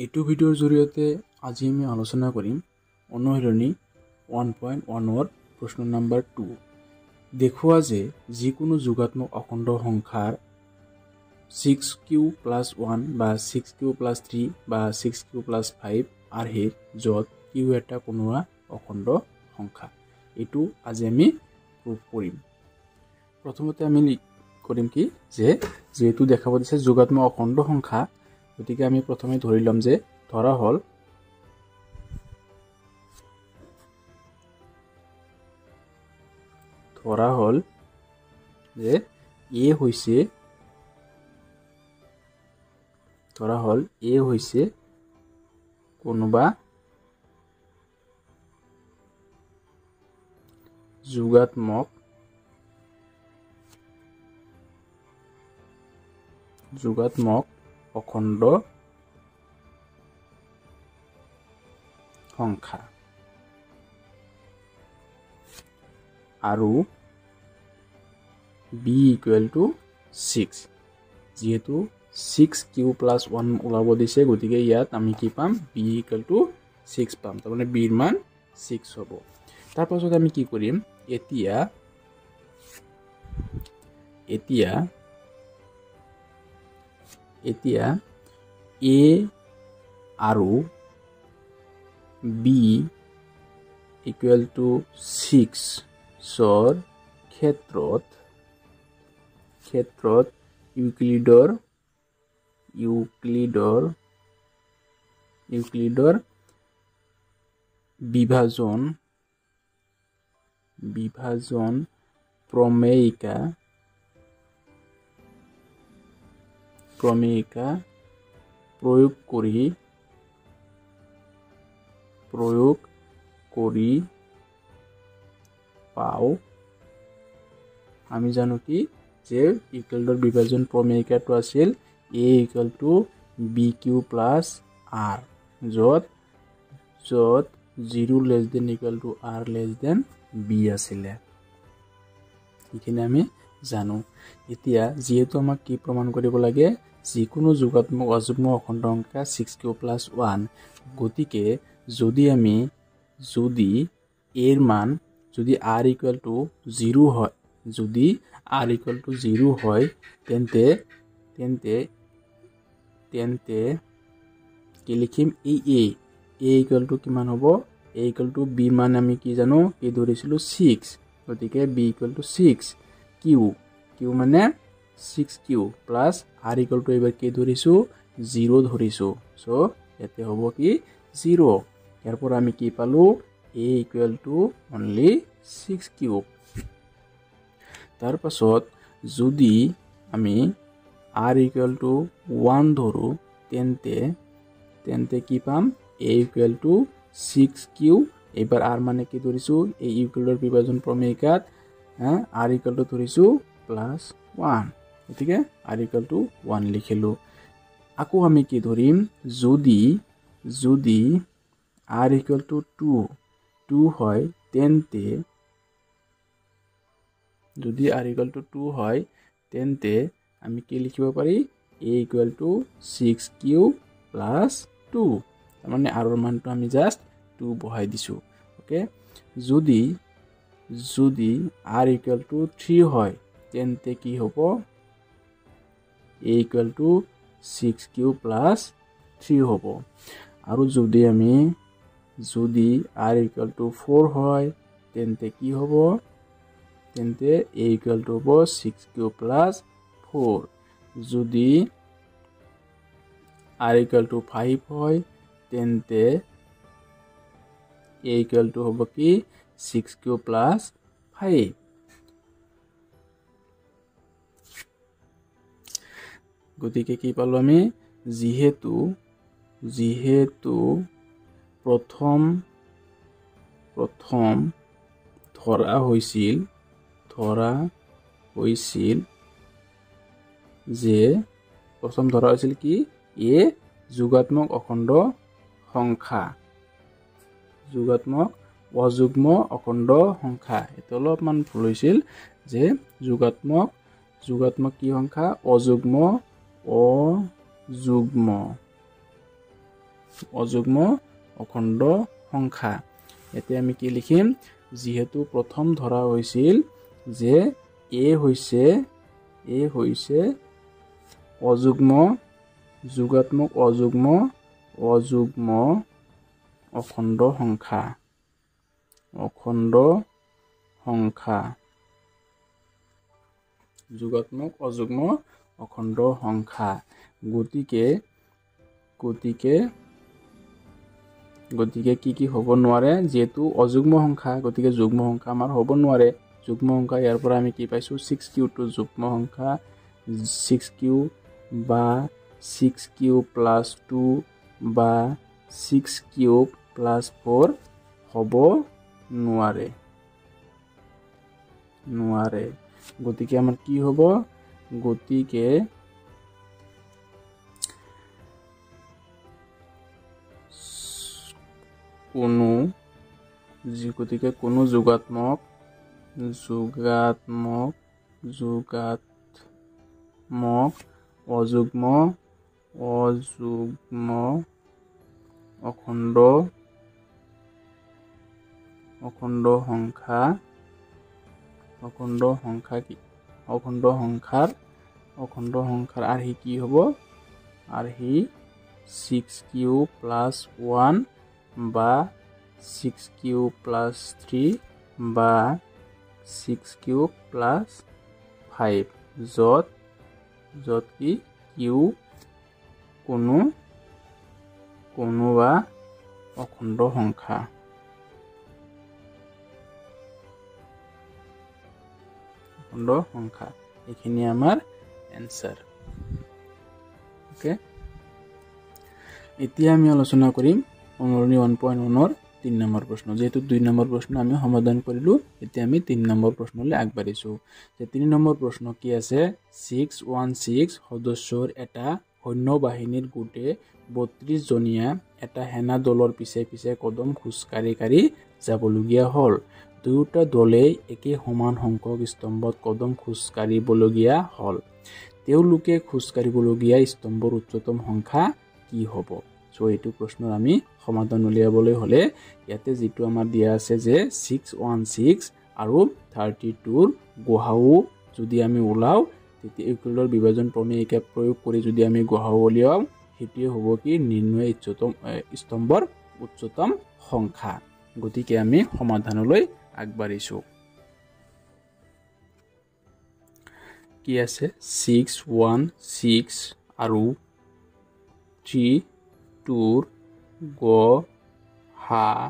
এইটো ভিডিঅ'ৰ জৰিয়তে আজি আমি আলোচনা কৰিম অনুশীলনী 1.1 প্ৰশ্ন নম্বৰ 2 দেখুৱা যে যিকোনো যোগাত্মক অখণ্ড সংখ্যাৰ 6q + 1 বা 6q + 3 বা 6q + 5 আৰ্হিত য'ত q এটা কোনোৱা অখণ্ড সংখ্যা এইটো আজি আমি প্ৰুভ কৰিম। প্ৰথমতে আমি কৰিম কি যে যেহেতু দেখাব দিছে যোগাত্মক অখণ্ড সংখ্যা গতিকে আমি প্ৰথমে ধৰি লম যে ধৰা হল যে a হৈছে কোনোবা যোগাত্মক অখণ্ড সংখ্যা আৰু b = 6 যেহেতু 6q + 1 ওলাব দিছে গতিকে ইয়াত আমি কি পাম b = 6 পাম তাৰমানে b ৰ মান 6 হ'ব। তাৰ পাছত আমি কি কৰিম এতিয়া a আৰু b = 6 ৰ ক্ষেত্ৰত ইউক্লিডৰ বিভাজন প্ৰমেয়িকা প্ৰয়োগ কৰি পাও। আমি জানো কি যে ইউক্লিডৰ বিভাজন প্ৰমেয়িকাটো আছিল a = bq + r য'ত 0 <= r < b আছিলে এইখিনি আমি জানো। এতিয়া যেহেতু আমাক কি প্ৰমাণ কৰিব লাগে যিকোনো যোগাত্মক অযুগ্ম অখণ্ড সংখ্যা 6q + 1 গতিকে যদি a ৰ মান যদি r = 0 হয় তেন্তে কি লিখিম a = কিমান হ'ব a = b মান আমি কি জানো কি ধৰিছিলো 6 গতিকে b = 6 q মানে 6q প্লাস r = এবাৰ কি ধৰিছো 0 ধৰিছো সো ইয়াতে হ'ব কি 0 ইয়াৰ পৰা আমি কি পালো a = only 6q। তাৰ পাছত যদি আমি r = 1 ধৰো তেন্তে কি পাম a = 6q এবাৰ r মানে কি ধৰিছো এই ইউক্লিডৰ বিভাজন প্ৰমেয়িকাত r = ধৰিছো +1 গতিকে r = 1 লিখিলো। আকৌ আমি কি ধৰিম যদি r = 2 হয় তেন্তে আমি কি লিখিব পাৰি a = 6q + 2 তাৰমানে r ৰ মানটো আমি জাস্ট 2 বহাই দিছো ওকে। যদি r = 3 হয় তেন্তে কি হ'ব a = 6q + 3 হ'ব আৰু যদি r = 4 হয় তেন্তে কি হ'ব তেন্তে a = 6q + 4 যদি r = 5 হয় তেন্তে a = হ'ব কি 6q + 5 গতিকে কি পালো আমি যিহেতু প্ৰথম ধৰা হৈছিল কি a যোগাত্মক অখণ্ড সংখ্যা অযুগ্ম অখণ্ড সংখ্যা এটা অলপমান ভুল হৈছিল যে যোগাত্মক কি সংখ্যা অযুগ্ম অযুগ্ম অখণ্ড সংখ্যা। ইয়াতে আমি কি লিখিম, যিহেতু প্ৰথম ধৰা হৈছিল যে এ হৈছে অযুগ্ম যোগাত্মক অযুগ্ম অখণ্ড সংখ্যা যোগাত্মক অযুগ্ম অখণ্ড সংখ্যা। গতিকে কি হ'ব নোৱাৰে, যেহেতু অযুগ্ম সংখ্যা গতিকে যুগ্ম সংখ্যা আমাৰ হ'ব নোৱাৰে। যুগ্ম সংখ্যা ইয়াৰ পৰা আমি কি পাইছোঁ, 6 টো যুগ্ম সংখ্যা, 6 বা 6 প্লাছ 2 বা 6 প্লাছ 4 হ'ব নোৱাৰে। গতিকে আমাৰ কি হ'ব, গতিকে কোনো যোগাত্মক অযুগ্ম অখণ্ড সংখ্যাৰ আৰ্হি কি হ'ব, আৰ্হি 6 প্লাছ 1 বা 6 প্লাছ 3 বা 6 প্লাছ 5, য'ত কি কোনোবা অখণ্ড সংখ্যা। এইখিনি আমাৰ এনসাৰ। ওকে, এতিয়া আমি আলোচনা কৰিম অনুৰণী 1.1 3 নম্বৰ প্ৰশ্ন। যেহেতু 2 নম্বৰ প্ৰশ্ন আমি সমাধান কৰিলোঁ, এতিয়া আমি 3 নম্বৰ প্ৰশ্নলৈ আগবাঢ়িছোঁ। 3 নম্বৰ প্ৰশ্ন কি আছে, 616 সদস্যৰ এটা সৈন্য বাহিনীৰ গোটে 32 জনীয়া এটা সেনা দলৰ পিছে পিছে কদম খোজকাঢ়ি যাবলগীয়া হ'ল। দুয়োটা দলেই একে সমান সংখ্যক স্তম্ভত কদম খোজকাঢ়িবলগীয়া হ'ল। তেওঁলোকে খোজকাঢ়িবলগীয়া স্তম্ভৰ উচ্চতম সংখ্যা কি হ'ব? চ' এইটো প্ৰশ্নৰ আমি সমাধান উলিয়াবলৈ হ'লে ইয়াতে যিটো আমাৰ দিয়া আছে যে 616 আৰু 32ৰ গসাউ যদি আমি ওলাওঁ, তেতিয়া ইউক্লিডৰ বিভাজন প্ৰমেয়িকা প্ৰয়োগ কৰি যদি আমি গসাউ উলিয়াওঁ, সেইটোৱে হ'ব কি নিৰ্ণয় স্তম্ভৰ উচ্চতম সংখ্যা। গতিকে আমি সমাধানলৈ আগবাঢ়িছোঁ। কি আছে, 616 আৰু 32ৰ গসাউ,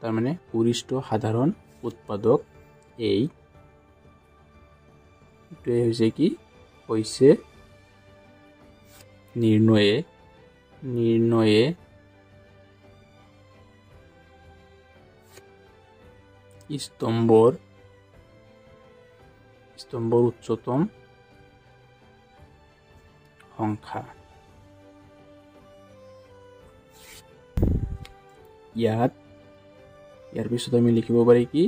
তাৰমানে গৰিষ্ঠ সাধাৰণ উৎপাদক এইটোৱে হৈছে কি, হৈছে নিৰ্ণয়ে স্তম্ভৰ উচ্চতম সংখ্যা। ইয়াৰ পিছত আমি লিখিব পাৰি কি,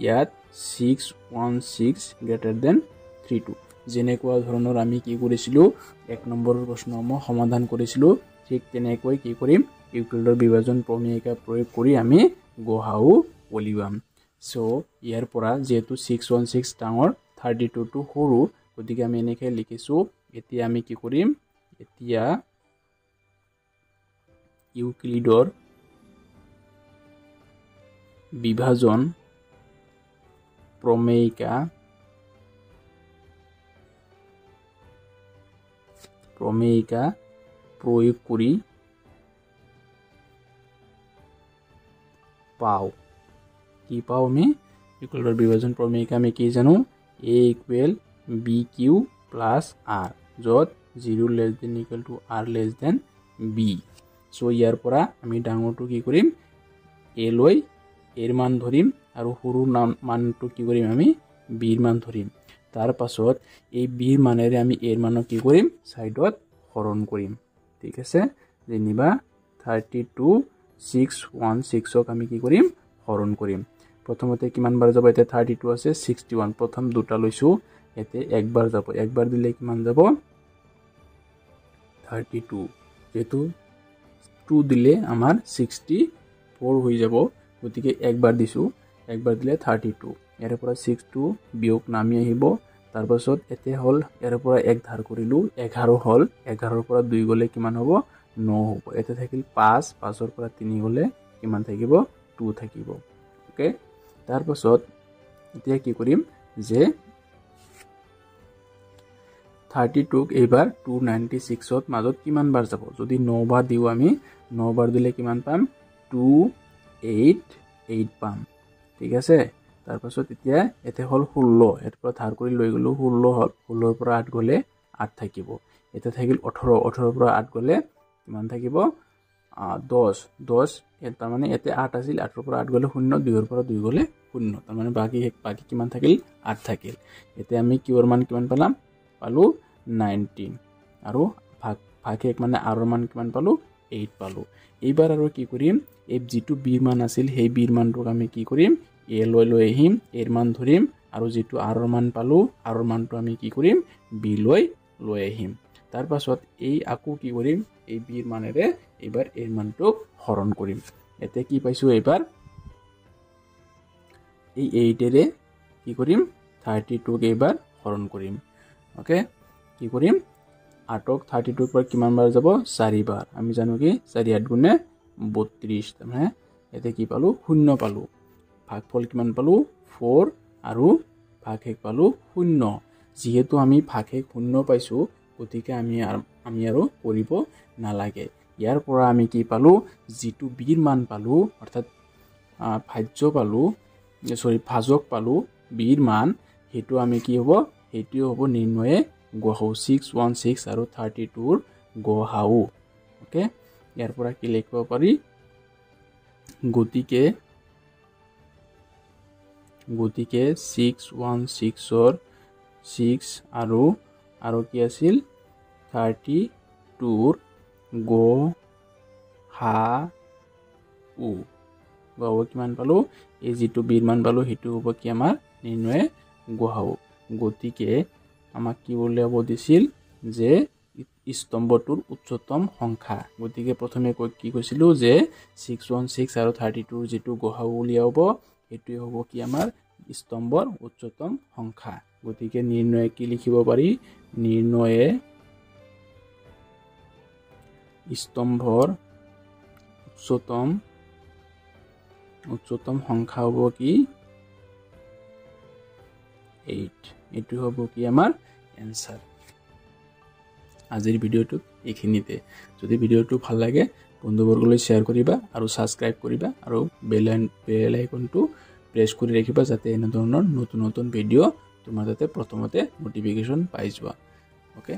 ইয়াত 616 গ্ৰেটাৰ দেন 32। যেনেকুৱা ধৰণৰ আমি কি কৰিছিলোঁ, 1 নম্বৰৰ প্ৰশ্নসমূহ সমাধান কৰিছিলোঁ, ঠিক তেনেকৈ কি কৰিম, ইউক্লিডৰ বিভাজন প্ৰমেয়িকা প্ৰয়োগ কৰি আমি গসাউ উলিয়াম। চ' ইয়াৰ পৰা যিহেতু 616 ডাঙৰ, 32টো সৰু, গতিকে আমি এনেকৈ লিখিছোঁ। এতিয়া আমি কি কৰিম, এতিয়া ইউক্লিডৰ বিভাজন প্ৰমেয়িকা প্ৰয়োগ কৰি পাওঁ। কি পাওঁ আমি, ইউক্লিডৰ বিভাজন প্ৰমেয়িকা আমি কি জানো, a equal b q plus r, য'ত 0 less than equal to r less than b. So' ইয়াৰ পৰা আমি ডাঙৰটো কি কৰিম, এ লৈ এৰ মান ধৰিম আৰু সৰু মানটো কি কৰিম, আমি বিৰ মান ধৰিম। তাৰ পাছত এই বিৰ মানেৰে আমি এৰ মানক কি কৰিম, ছাইডত হৰণ কৰিম। ঠিক আছে, যেনিবা 616ক আমি কি কৰিম, হৰণ কৰিম। প্ৰথমতে কিমান বাৰ যাব, এতিয়া 32 আছে, 61, প্ৰথম দুটা লৈছোঁ, ইয়াতে একবাৰ যাব, একবাৰ দিলে কিমান যাব, 32। যেহেতু 2 দিলে আমাৰ 64 হৈ যাব গতিকে একবাৰ দিছো একবাৰ দিলে 32 ইয়াৰ পৰা 62 বিয়োগ নামি আহিব তাৰ পাছত এতে হল ইয়াৰ পৰা 1 ধাৰ কৰিলো 11 হল 11 পৰা 2 গলে কিমান হ'ব 9 হ'ব এতে থাকিল 5 5 ৰ পৰা 3 গলে কিমান থাকিব 2 থাকিব ওকে তাৰ পাছত এতিয়া কি কৰিম যে 32 ক এবাৰ 296 ত মাজত কিমান বাৰ যাব যদি 9 বাৰ দিও আমি 9 বাৰ দিলে কিমান পাম 288 পাম ঠিক আছে তাৰ পাছত এতিয়া এতে হল 16 এৰ পৰা ধাৰ কৰি লৈ গলো 16 হল 16 ৰ পৰা 8 গলে 8 থাকিব এটা থাকিল 18 18 ৰ পৰা 8 গলে কিমান থাকিব 10 10 তাৰ মানে এতে 8 আছিল 8 ৰ পৰা 8 গলে 0 2 ৰ পৰা 2 গলে 0 তাৰ মানে বাকি কিমান থাকিল 8 থাকিল এতে আমি কিউৰ মান কিমান পালাম পালো 19 আৰু ভাগে মানে r ৰ মান কিমান পালো 8 পালো এইবাৰ আৰু কি কৰিম এই যেটো b মান আছিল সেই b মানটোক আমি কি কৰিম a লৈ আহিম a ৰ মান ধৰিম আৰু যেটো r ৰ মান পালো r ৰ মানটো আমি কি কৰিম b লৈ আহিম তাৰ পাছত এই আকো কি কৰিম এই b ৰ মানেৰে এবাৰ a ৰ মানটোক হৰণ কৰিম এতে কি পাইছো এবাৰ এই 8 এৰে কি কৰিম 32 ক এবাৰ হৰণ কৰিম ওকে কি কৰিম 8 ক 32 ৰ পৰা কিমান বাৰ যাব 4 বাৰ আমি জানো কি 4 8 গুণে 32 মানে এতে কি পালো 0 পালো ভাগফল কিমান পালো 4 আৰু ভাগশেষ পালো 0 যেহেতু আমি ভাগশেষ 0 পাইছো গতিকে আমি আৰু কৰিব নালাগে ইয়াৰ পৰা আমি কি পালো যেটো b ৰ মান পালো অৰ্থাৎ ভাজ্য পালো ভাজক পালো b ৰ মান হেতু আমি কি হ'ব হেতু হ'ব নিৰ্ণয়ে গহাও 616 আৰু 32 ৰ গহাও ওকে ইয়াৰ পৰা কি লিখিব পাৰি গতিকে 616 ৰ 6 আৰু কি আছিল 32 ৰ গহাও কিমান পালো এই যেটো b ৰ মান পালো হেতু হ'ব কি আমাৰ নিৰ্ণয়ে গহাও গতিকে আমাক কি উলিয়াব দিছিল যে স্তম্ভটোৰ উচ্চতম সংখ্যা গতিকে প্ৰথমে কি কৈছিলো যে 616 আৰু 32 ৰ যেটো গহাও উলিয়াব এটো হ'ব কি আমাৰ স্তম্ভৰ উচ্চতম সংখ্যা গতিকে নিৰ্ণয়ে কি লিখিব পাৰি নিৰ্ণয়ে স্তম্ভৰ উচ্চতম সংখ্যা হ'ব কি 8 এটো হ'ব কি আমাৰ এনসাৰ আজিৰ ভিডিওটো এইখিনিতে যদি ভিডিওটো ভাল লাগে বন্ধুবৰ্গলৈ শেয়াৰ কৰিবা আৰু সাবস্ক্ৰাইব কৰিবা আৰু বেল আইকনটো প্ৰেছ কৰি ৰাখিবা যাতে এনে ধৰণৰ নতুন ভিডিও তোমাৰ তাতে প্ৰথমতে নটিফিকেশন পাই যোৱা ওকে